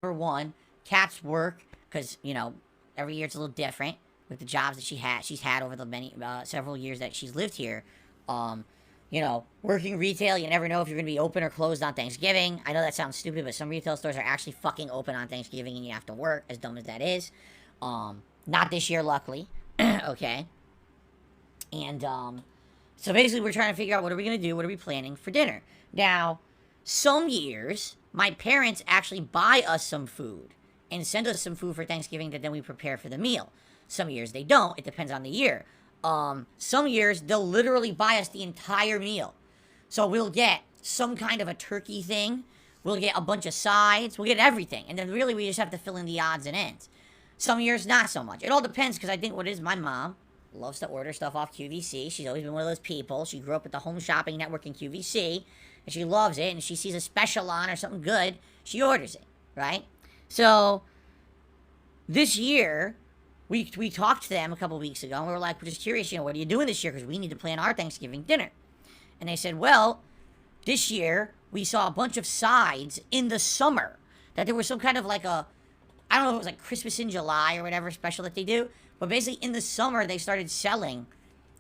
For one, Kat's work, because, every year it's a little different with the jobs that she's had over the many, several years that she's lived here. Um, working retail, you never know if you're going to be open or closed on Thanksgiving. I know that sounds stupid, but some retail stores are actually fucking open on Thanksgiving and you have to work, as dumb as that is. Not this year, luckily. Okay. And, so basically we're trying to figure out what are we going to do, what are we planning for dinner. Now, some years, my parents actually buy us some food and send us some food for Thanksgiving that then we prepare for the meal. Some years they don't. It depends on the year. Some years they'll literally buy us the entire meal. So we'll get some kind of a turkey thing. We'll get a bunch of sides. We'll get everything. And then really we just have to fill in the odds and ends. Some years not so much. It all depends because I think what is my mom loves to order stuff off QVC. She's always been one of those people. She grew up with the home shopping network in QVC. And she loves it, and she sees a special on or something good, she orders it, right? So, this year, we talked to them a couple weeks ago, and we were like, we're just curious, what are you doing this year? Because we need to plan our Thanksgiving dinner. And they said, well, this year, we saw a bunch of sides in the summer, that there was some kind of like I don't know if it was like Christmas in July or whatever special that they do, but basically in the summer, they started selling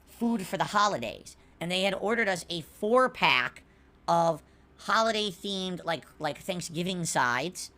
food for the holidays. And they had ordered us a 4-pack of holiday-themed, like Thanksgiving sides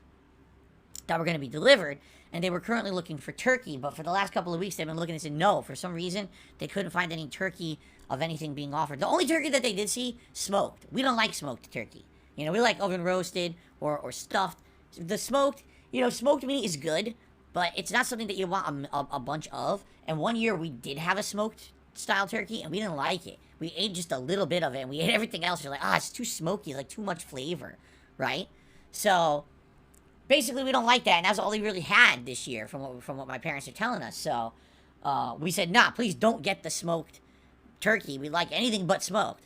that were going to be delivered, and they were currently looking for turkey, but for the last couple of weeks, they've been looking and said no. For some reason, they couldn't find any turkey of anything being offered. The only turkey that they did see, smoked. We don't like smoked turkey. We like oven roasted or stuffed. The smoked, smoked meat is good, but it's not something that you want a bunch of, and one year we did have a smoked style turkey, and we didn't like it. We ate just a little bit of it, and we ate everything else. We're like, it's too smoky, like too much flavor, right? So, basically, we don't like that, and that's all they really had this year, from what my parents are telling us. So, we said, nah, please don't get the smoked turkey. We like anything but smoked.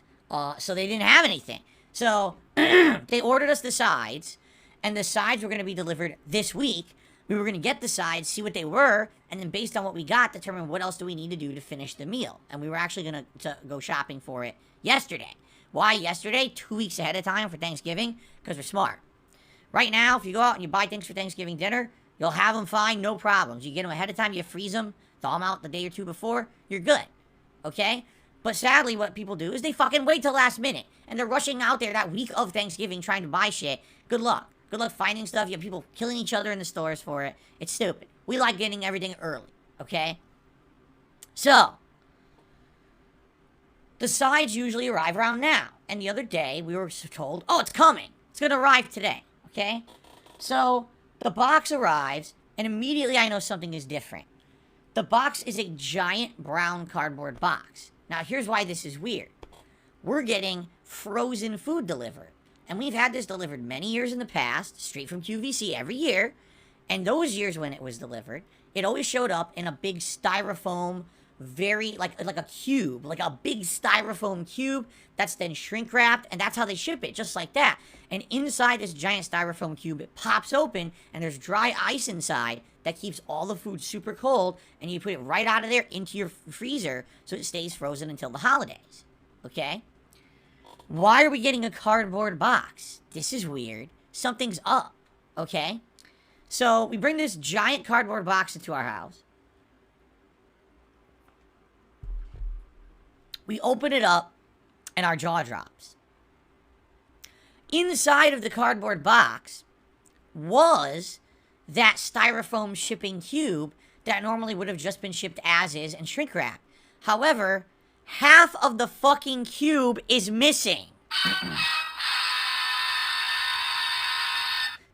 So they didn't have anything. So, they ordered us the sides, and the sides were going to be delivered this week. We were going to get the sides, see what they were, and then based on what we got, determine what else do we need to do to finish the meal. And we were actually going to go shopping for it yesterday. Why yesterday? 2 weeks ahead of time for Thanksgiving? Because we're smart. Right now, if you go out and you buy things for Thanksgiving dinner, you'll have them fine, no problems. You get them ahead of time, you freeze them, thaw them out the day or two before, you're good. Okay? But sadly, what people do is they fucking wait till last minute. And they're rushing out there that week of Thanksgiving trying to buy shit. Good luck. Good luck finding stuff. You have people killing each other in the stores for it. It's stupid. We like getting everything early, okay? So, the sides usually arrive around now. And the other day, we were told, it's coming. It's going to arrive today, okay? So, the box arrives, and immediately I know something is different. The box is a giant brown cardboard box. Now, here's why this is weird. We're getting frozen food delivered. And we've had this delivered many years in the past, straight from QVC every year. And those years when it was delivered, it always showed up in a big styrofoam, like a cube, like a big styrofoam cube that's then shrink wrapped. And that's how they ship it, just like that. And inside this giant styrofoam cube, it pops open and there's dry ice inside that keeps all the food super cold. And you put it right out of there into your freezer so it stays frozen until the holidays. Okay? Why are we getting a cardboard box? This is weird. Something's up, okay? So, we bring this giant cardboard box into our house. We open it up, and our jaw drops. Inside of the cardboard box was that styrofoam shipping cube that normally would have just been shipped as is and shrink wrapped. However, half of the fucking cube is missing.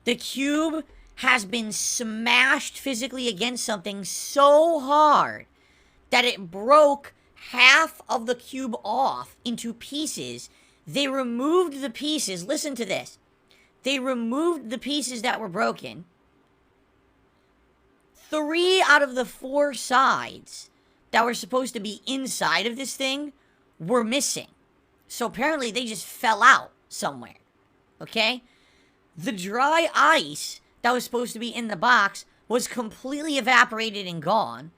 The cube has been smashed physically against something so hard that it broke half of the cube off into pieces. They removed the pieces. Listen to this. They removed the pieces that were broken. 3 out of the 4 sides that were supposed to be inside of this thing were missing. So apparently they just fell out somewhere. Okay? The dry ice that was supposed to be in the box was completely evaporated and gone.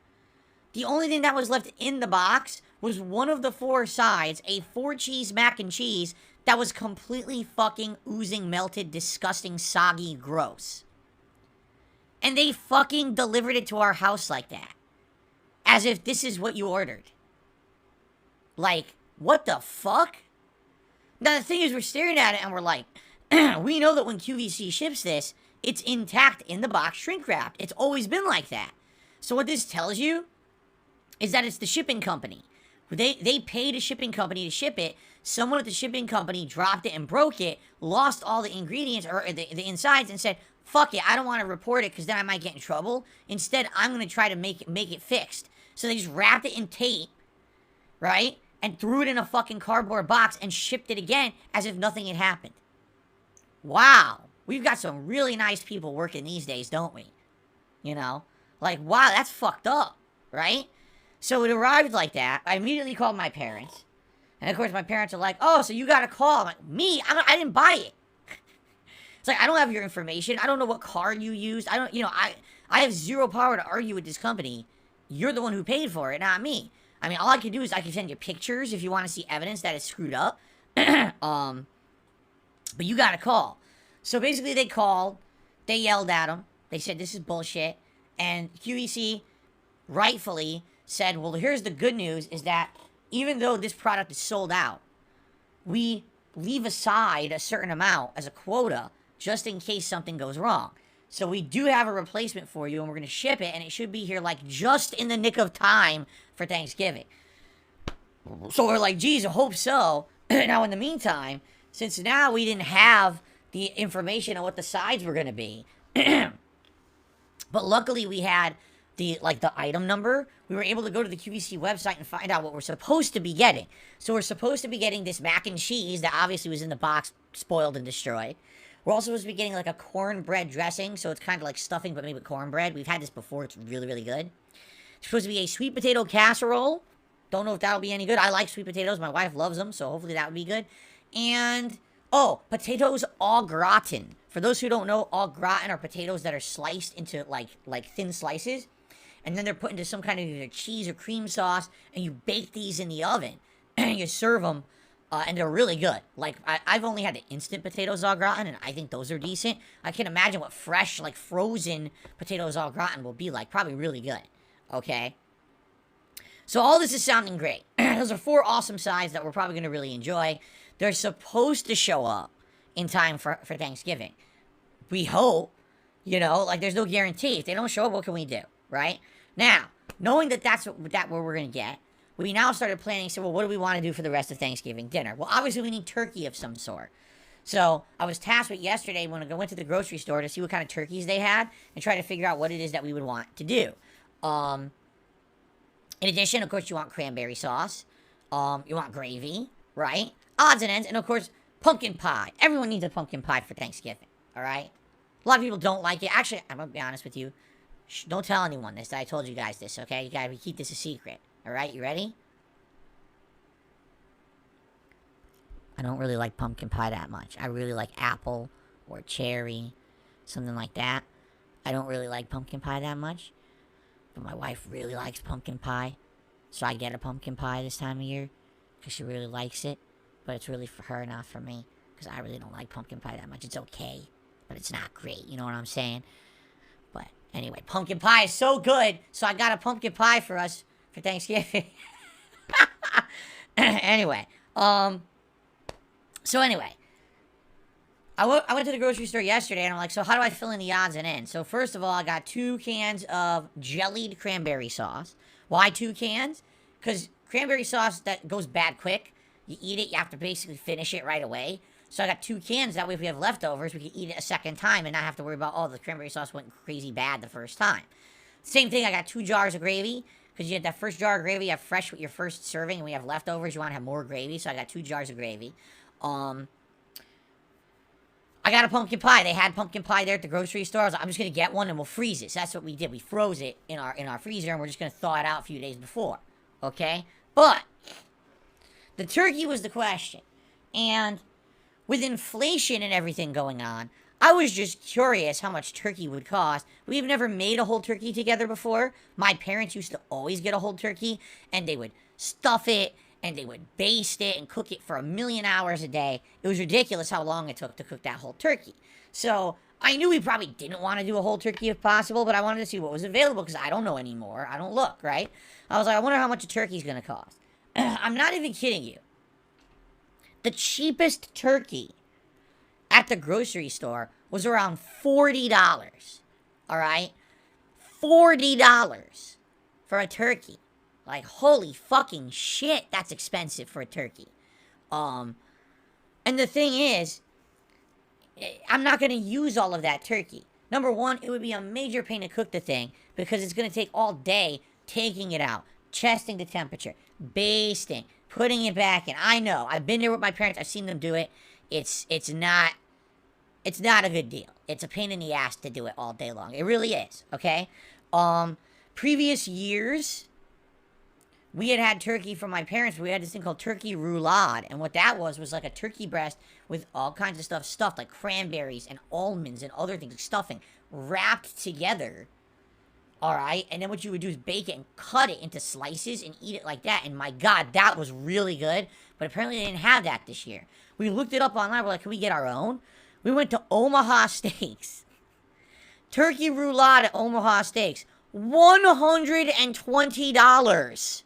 The only thing that was left in the box was one of the 4 sides, a 4-cheese mac and cheese that was completely fucking oozing, melted, disgusting, soggy, gross. And they fucking delivered it to our house like that. As if this is what you ordered. Like, what the fuck? Now, the thing is, we're staring at it and we're like, we know that when QVC ships this, it's intact in the box, shrink wrapped. It's always been like that. So what this tells you is that it's the shipping company. They paid a shipping company to ship it. Someone at the shipping company dropped it and broke it, lost all the ingredients or the insides, and said, fuck it, I don't want to report it because then I might get in trouble. Instead, I'm going to try to make it fixed. So they just wrapped it in tape, right? And threw it in a fucking cardboard box and shipped it again as if nothing had happened. Wow. We've got some really nice people working these days, don't we? You know? Like, wow, that's fucked up, right? So it arrived like that. I immediately called my parents. And of course, my parents are like, oh, so you got a call. I'm like, me? I didn't buy it. It's like, I don't have your information. I don't know what card you used. I have zero power to argue with this company. You're the one who paid for it, not me. I mean, all I can do is I can send you pictures if you want to see evidence that it's screwed up. But you got a call. So basically, they called. They yelled at them. They said, this is bullshit. And QVC rightfully said, well, here's the good news, is that even though this product is sold out, we leave aside a certain amount as a quota just in case something goes wrong. So we do have a replacement for you, and we're going to ship it, and it should be here, like, just in the nick of time for Thanksgiving. So we're like, geez, I hope so. Now, in the meantime, since now we didn't have the information on what the sides were going to be, but luckily we had the item number, we were able to go to the QVC website and find out what we're supposed to be getting. So we're supposed to be getting this mac and cheese that obviously was in the box, spoiled and destroyed. We're also supposed to be getting like a cornbread dressing, so it's kind of like stuffing but made with cornbread. We've had this before. It's really, really good. It's supposed to be a sweet potato casserole. Don't know if that'll be any good. I like sweet potatoes. My wife loves them, so hopefully that would be good. And, potatoes au gratin. For those who don't know, au gratin are potatoes that are sliced into like thin slices. And then they're put into some kind of either cheese or cream sauce, and you bake these in the oven, and you serve them, and they're really good. Like, I've only had the instant potatoes au gratin, and I think those are decent. I can imagine what fresh, like, frozen potatoes au gratin will be like. Probably really good, okay? So all this is sounding great. Those are 4 awesome sides that we're probably going to really enjoy. They're supposed to show up in time for Thanksgiving. We hope, there's no guarantee. If they don't show up, what can we do, right? Now, knowing that that's what we're going to get, we now started planning, so, well, what do we want to do for the rest of Thanksgiving dinner? Well, obviously, we need turkey of some sort. So, I was tasked with yesterday when I went to the grocery store to see what kind of turkeys they had and try to figure out what it is that we would want to do. In addition, of course, you want cranberry sauce. You want gravy, right? Odds and ends, and of course, pumpkin pie. Everyone needs a pumpkin pie for Thanksgiving, all right? A lot of people don't like it. Actually, I'm going to be honest with you. Don't tell anyone this, that I told you guys this, okay? You gotta keep this a secret. Alright, you ready? I don't really like pumpkin pie that much. I really like apple or cherry, something like that. I don't really like pumpkin pie that much. But my wife really likes pumpkin pie. So I get a pumpkin pie this time of year because she really likes it. But it's really for her, not for me. Because I really don't like pumpkin pie that much. It's okay, but it's not great. You know what I'm saying? But anyway, pumpkin pie is so good, so I got a pumpkin pie for us for Thanksgiving. Anyway, I went to the grocery store yesterday, and I'm like, so how do I fill in the odds and ends? So first of all, I got 2 cans of jellied cranberry sauce. Why 2 cans? Because cranberry sauce, that goes bad quick. You eat it, you have to basically finish it right away. So I got 2 cans. That way, if we have leftovers, we can eat it a second time and not have to worry about, the cranberry sauce went crazy bad the first time. Same thing, I got 2 jars of gravy. Because you had that first jar of gravy, you have fresh with your first serving, and we have leftovers, you want to have more gravy. So I got 2 jars of gravy. I got a pumpkin pie. They had pumpkin pie there at the grocery store. I was like, I'm just going to get one and we'll freeze it. So that's what we did. We froze it in our freezer, and we're just going to thaw it out a few days before. Okay? But the turkey was the question. And with inflation and everything going on, I was just curious how much turkey would cost. We've never made a whole turkey together before. My parents used to always get a whole turkey, and they would stuff it, and they would baste it and cook it for 1,000,000 hours a day. It was ridiculous how long it took to cook that whole turkey. So I knew we probably didn't want to do a whole turkey if possible, but I wanted to see what was available because I don't know anymore. I don't look, right? I was like, I wonder how much a turkey's going to cost. I'm not even kidding you. The cheapest turkey at the grocery store was around $40. All right? $40 for a turkey. Like, holy fucking shit, that's expensive for a turkey. And the thing is, I'm not going to use all of that turkey. Number one, it would be a major pain to cook the thing because it's going to take all day taking it out, chesting the temperature, basting, putting it back in. I know. I've been there with my parents. I've seen them do it. It's not a good deal. It's a pain in the ass to do it all day long. It really is, okay? Previous years, we had turkey from my parents. We had this thing called turkey roulade. And what that was like a turkey breast with all kinds of stuff stuffed, like cranberries and almonds and other things, like stuffing, wrapped together. All right? And then what you would do is bake it and cut it into slices and eat it like that. And my God, that was really good. But apparently they didn't have that this year. We looked it up online. We're like, can we get our own? We went to Omaha Steaks. Turkey roulade at Omaha Steaks. $120.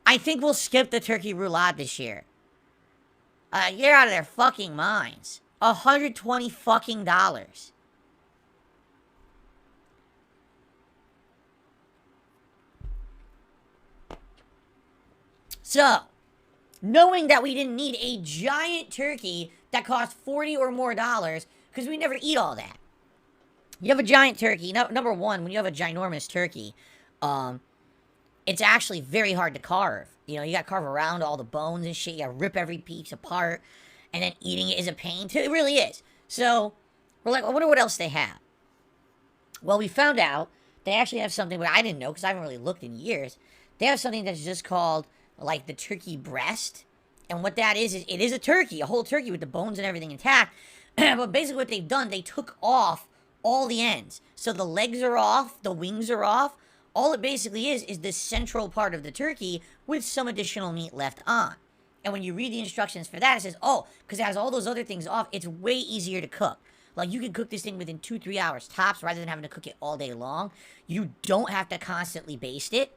I think we'll skip the turkey roulade this year. You're out of their fucking minds. $120 fucking dollars. So, knowing that we didn't need a giant turkey that cost $40 or more, because we never eat all that. You have a giant turkey. Number one, when you have a ginormous turkey, it's actually very hard to carve. You know, you got to carve around all the bones and shit. You got to rip every piece apart. And then eating it is a pain, too. It really is. So, we're like, I wonder what else they have. Well, we found out they actually have something, but I didn't know because I haven't really looked in years. They have something that's just called, like, the turkey breast. And what that is it is a turkey, a whole turkey with the bones and everything intact. But basically what they've done, they took off all the ends. So the legs are off, the wings are off. All it basically is the central part of the turkey with some additional meat left on. And when you read the instructions for that, it says, oh, because it has all those other things off, it's way easier to cook. Like, you can cook this thing within 2-3 hours tops rather than having to cook it all day long. You don't have to constantly baste it.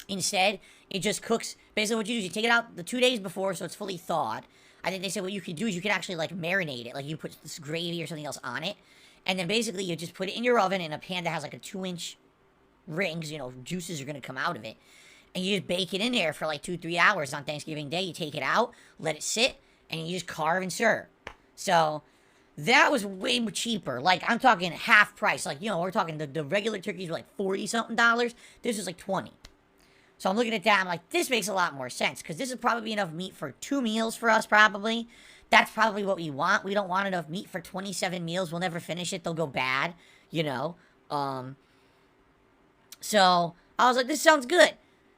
Instead, it just cooks. Basically, what you do is you take it out the 2 days before so it's fully thawed. I think they said what you could do is you could actually, like, marinate it. Like, you put this gravy or something else on it. And then basically you just put it in your oven in a pan that has, like, a 2-inch rings. You know, juices are going to come out of it. And you just bake it in there for, like, 2-3 hours on Thanksgiving Day. You take it out, let it sit, and you just carve and serve. So, that was way cheaper. Like, I'm talking half price. Like, you know, we're talking the regular turkeys were, like, $40-something. This was, like, $20. So I'm looking at that, I'm like, this makes a lot more sense, because this would probably be enough meat for 2 meals for us, probably. That's probably what we want. We don't want enough meat for 27 meals. We'll never finish it. They'll go bad, you know. So I was like, this sounds good.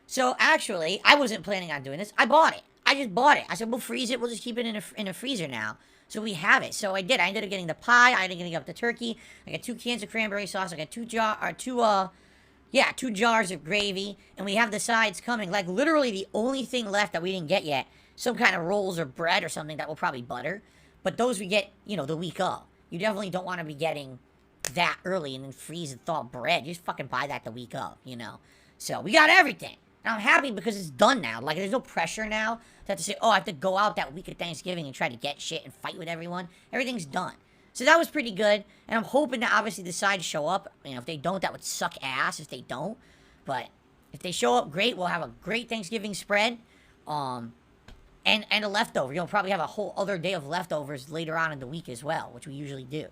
So actually, I wasn't planning on doing this. I bought it. I just bought it. I said, we'll freeze it. We'll just keep it in a freezer now. So we have it. So I did. I ended up getting the pie. I ended up getting up the turkey. I got 2 cans of cranberry sauce. I got 2 jars of gravy, and we have the sides coming. Like, literally the only thing left that we didn't get yet, some kind of rolls or bread or something that we'll probably butter. But those we get, you know, the week of. You definitely don't want to be getting that early and then freeze and thaw bread. You just fucking buy that the week of, you know. So, we got everything. And I'm happy because it's done now. Like, there's no pressure now to have to say, oh, I have to go out that week of Thanksgiving and try to get shit and fight with everyone. Everything's done. So that was pretty good, and I'm hoping that obviously the sides show up. You know, if they don't, that would suck ass if they don't. But if they show up, great. We'll have a great Thanksgiving spread, and a leftover. You'll probably have a whole other day of leftovers later on in the week as well, which we usually do.